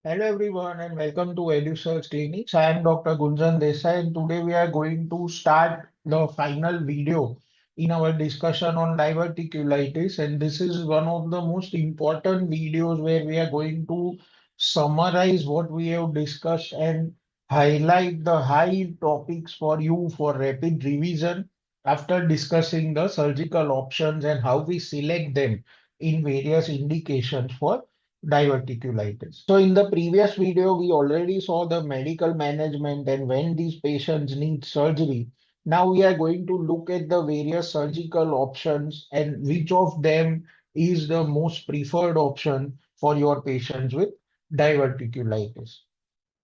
Hello everyone and welcome to Edusurg Clinics. I am Dr. Gunjan Desai and today we are going to start the final video in our discussion on diverticulitis, and this is one of the most important videos where we are going to summarize what we have discussed and highlight the high topics for you for rapid revision after discussing the surgical options and how we select them in various indications for diverticulitis. So in the previous video, we already saw the medical management and when these patients need surgery. Now we are going to look at the various surgical options and which of them is the most preferred option for your patients with diverticulitis.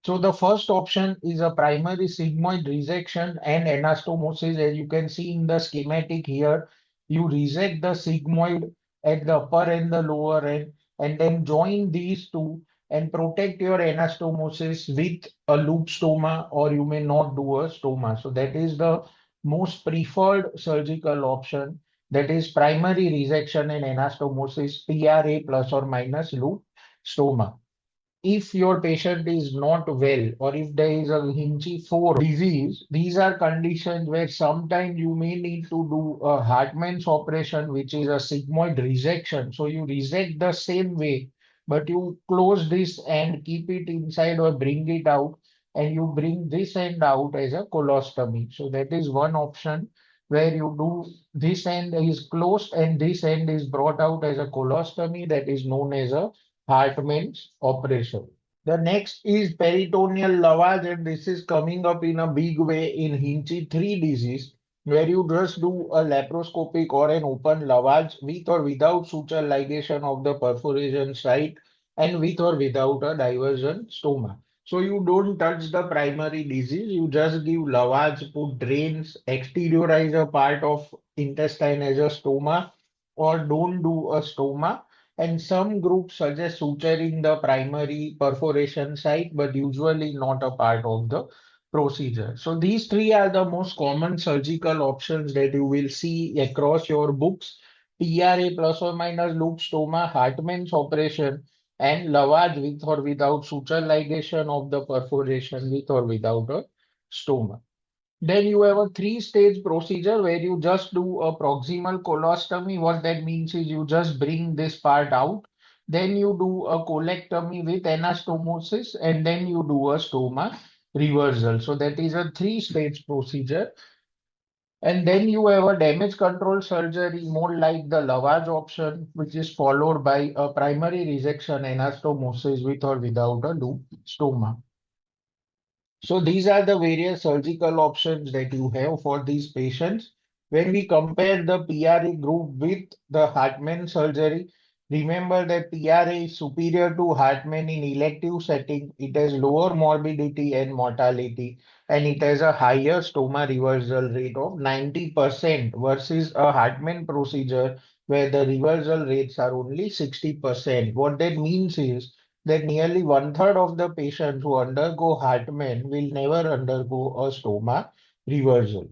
So the first option is a primary sigmoid resection and anastomosis. As you can see in the schematic here, you resect the sigmoid at the upper and the lower end, and then join these two and protect your anastomosis with a loop stoma, or you may not do a stoma. So that is the most preferred surgical option. That is primary resection and anastomosis, PRA plus or minus loop stoma. If your patient is not well or if there is a Hinchey IV disease, these are conditions where sometimes you may need to do a Hartmann's operation, which is a sigmoid resection. So you resect the same way, but you close this and keep it inside or bring it out, and you bring this end out as a colostomy. So that is one option where you do this end is closed and this end is brought out as a colostomy, that is known as a Hartmann's operation. The next is peritoneal lavage, and this is coming up in a big way in Hinchey III disease, where you just do a laparoscopic or an open lavage with or without suture ligation of the perforation site and with or without a diversion stoma. So you don't touch the primary disease, you just give lavage, put drains, exteriorize a part of intestine as a stoma, or don't do a stoma, and some groups suggest suturing the primary perforation site, but usually not a part of the procedure. So these three are the most common surgical options that you will see across your books: PRA plus or minus loop stoma, Hartmann's operation, and lavage with or without suture ligation of the perforation with or without a stoma. Then you have a three-stage procedure where you just do a proximal colostomy. What that means is you just bring this part out. Then you do a colectomy with anastomosis, and then you do a stoma reversal. So that is a three-stage procedure. And then you have a damage control surgery, more like the lavage option, which is followed by a primary resection anastomosis with or without a loop stoma. So these are the various surgical options that you have for these patients. When we compare the PRA group with the Hartmann surgery, remember that PRA is superior to Hartmann in elective setting. It has lower morbidity and mortality, and it has a higher stoma reversal rate of 90% versus a Hartmann procedure where the reversal rates are only 60%. What that means is that nearly one-third of the patients who undergo Hartmann will never undergo a stoma reversal.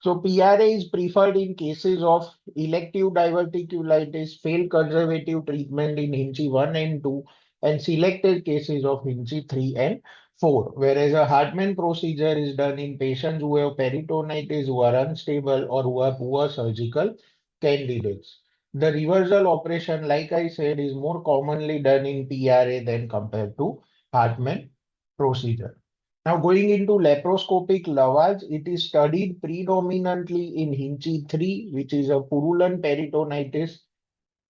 So PRA is preferred in cases of elective diverticulitis, failed conservative treatment in Hinchey 1 and 2, and selected cases of Hinchey 3 and 4. Whereas a Hartmann procedure is done in patients who have peritonitis, who are unstable, or who are poor surgical candidates. The reversal operation, like I said, is more commonly done in PRA than compared to Hartmann procedure. Now, going into laparoscopic lavage, it is studied predominantly in Hinchey 3, which is a purulent peritonitis.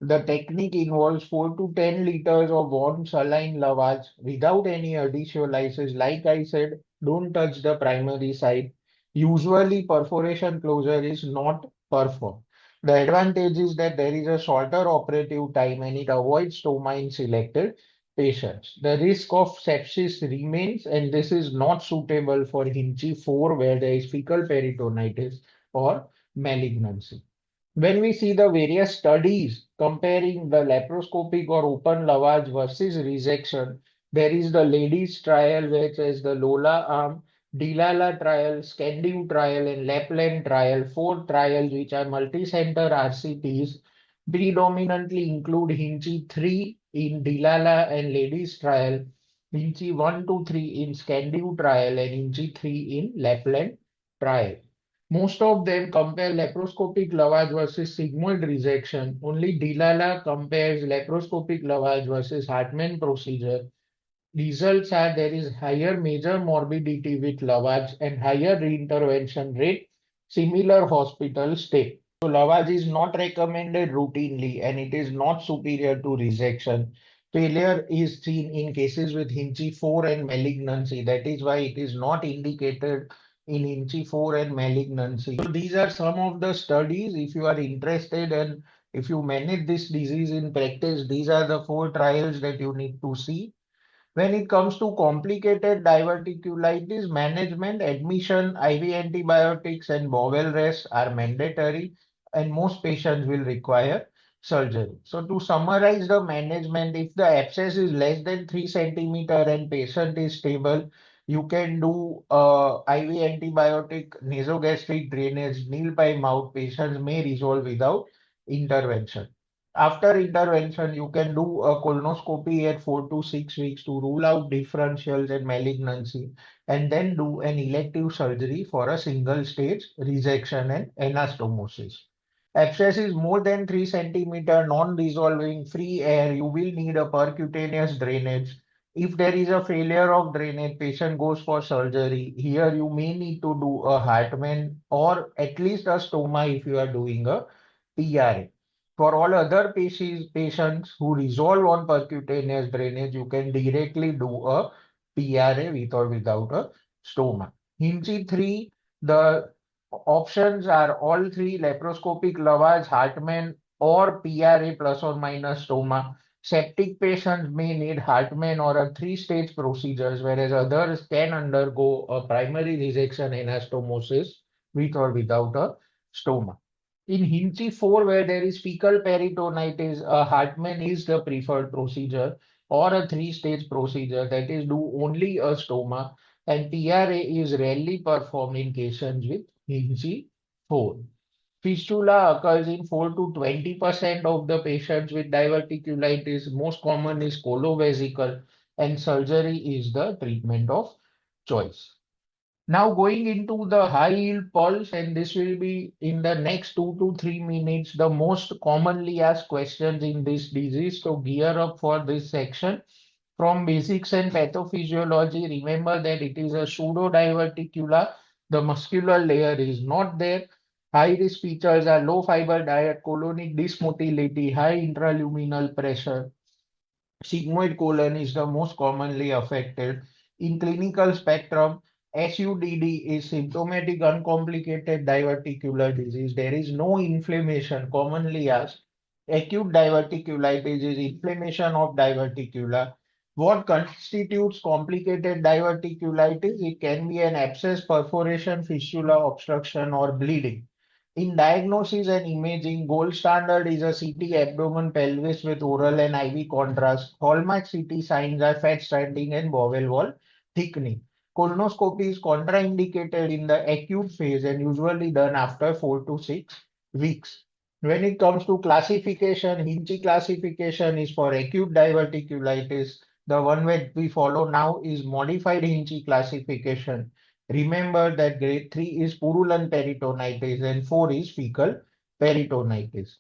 The technique involves 4 to 10 liters of warm saline lavage without any adhesiolysis. Like I said, don't touch the primary site. Usually, perforation closure is not performed. The advantage is that there is a shorter operative time and it avoids stoma in selected patients. The risk of sepsis remains, and this is not suitable for Hinchey 4, where there is fecal peritonitis or malignancy. When we see the various studies comparing the laparoscopic or open lavage versus resection, there is the ladies trial, which is the Lola arm, Dilala trial, Scandiv trial, and Lapland trial. Four trials which are multi-center RCTs predominantly include Hinchey 3 in Dilala and ladies trial, Hinchey 1 to 3 in Scandu trial and Hinchey 3 in Lapland trial. Most of them compare laparoscopic lavage versus sigmoid resection. Only Dilala compares laparoscopic lavage versus Hartmann procedure. Results are there is higher major morbidity with lavage and higher reintervention rate, similar hospital stay. So lavage is not recommended routinely and it is not superior to resection. Failure is seen in cases with Hinchey 4 and malignancy. That is why it is not indicated in Hinchey 4 and malignancy. So these are some of the studies. If you are interested and if you manage this disease in practice, these are the 4 trials that you need to see. When it comes to complicated diverticulitis management, admission, IV antibiotics, and bowel rest are mandatory, and most patients will require surgery. So, to summarize the management, if the abscess is less than 3 centimeter and patient is stable, you can do IV antibiotic, nasogastric drainage, nil by mouth. Patients may resolve without intervention. After intervention, you can do a colonoscopy at 4 to 6 weeks to rule out differentials and malignancy, and then do an elective surgery for a single stage resection and anastomosis. Abscess is more than 3 centimeter, non-resolving, free air. You will need a percutaneous drainage. If there is a failure of drainage, patient goes for surgery. Here you may need to do a Hartmann or at least a stoma if you are doing a PRA. For all other patients who resolve on percutaneous drainage, you can directly do a PRA with or without a stoma. Hinchey 3, the options are all three: laparoscopic lavage, Hartmann, or PRA plus or minus stoma. Septic patients may need Hartmann or a 3-stage procedures, whereas others can undergo a primary resection anastomosis with or without a stoma. In Hinchey 4, where there is fecal peritonitis, a Hartmann is the preferred procedure, or a 3-stage procedure, that is, do only a stoma, and PRA is rarely performed in patients with Hinchey 4. Fistula occurs in 4 to 20% of the patients with diverticulitis. Most common is colovesical, and surgery is the treatment of choice. Now going into the high yield pulse, and this will be in the next 2 to 3 minutes, the most commonly asked questions in this disease. So gear up for this section. From basics and pathophysiology, remember that it is a pseudo-diverticula. The muscular layer is not there. High risk features are low fiber diet, colonic dysmotility, high intraluminal pressure. Sigmoid colon is the most commonly affected. In clinical spectrum, SUDD is symptomatic uncomplicated diverticular disease. There is no inflammation commonly asked. Acute diverticulitis is inflammation of diverticula. What constitutes complicated diverticulitis? It can be an abscess, perforation, fistula, obstruction, or bleeding. In diagnosis and imaging, gold standard is a CT abdomen pelvis with oral and IV contrast. Hallmark CT signs are fat stranding and bowel wall thickening. Colonoscopy is contraindicated in the acute phase and usually done after 4 to 6 weeks. When it comes to classification, Hinchey classification is for acute diverticulitis. The one that we follow now is modified Hinchey classification. Remember that grade 3 is purulent peritonitis and 4 is fecal peritonitis.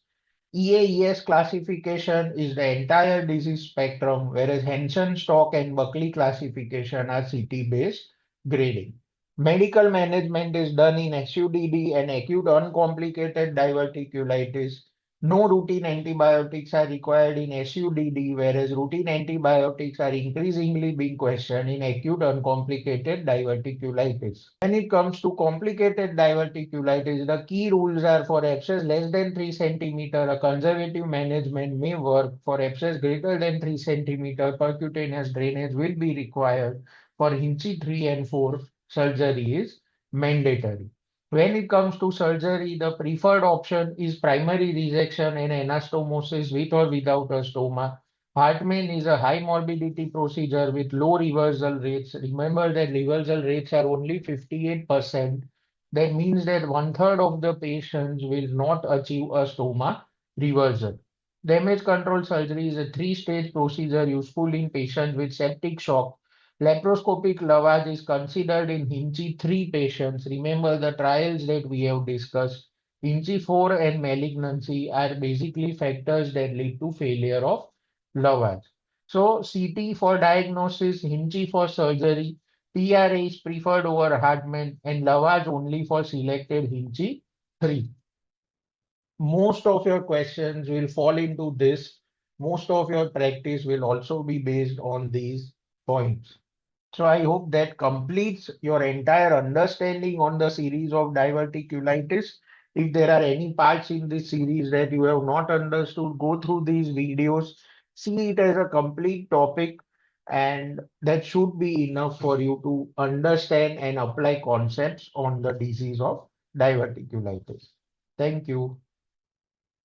EAES classification is the entire disease spectrum, whereas Hansen, Stock, and Buckley classification are CT-based grading. Medical management is done in SUDD and acute uncomplicated diverticulitis. No routine antibiotics are required in SUDD, whereas routine antibiotics are increasingly being questioned in acute uncomplicated diverticulitis. When it comes to complicated diverticulitis, the key rules are: for abscess less than 3 centimeter, a conservative management may work. For abscess greater than 3 centimeter, percutaneous drainage will be required. For Hinchey 3 and 4, surgery is mandatory. When it comes to surgery, the preferred option is primary resection and anastomosis with or without a stoma. Hartmann is a high morbidity procedure with low reversal rates. Remember that reversal rates are only 58%. That means that one third of the patients will not achieve a stoma reversal. Damage control surgery is a three-stage procedure useful in patients with septic shock. Laparoscopic lavage is considered in Hinchey III patients. Remember the trials that we have discussed. Hinchey IV and malignancy are basically factors that lead to failure of lavage. So CT for diagnosis, Hinchey for surgery, PRA is preferred over Hartmann, and lavage only for selected Hinchey III. Most of your questions will fall into this. Most of your practice will also be based on these points. So I hope that completes your entire understanding on the series of diverticulitis. If there are any parts in this series that you have not understood, go through these videos, see it as a complete topic, and that should be enough for you to understand and apply concepts on the disease of diverticulitis. Thank you.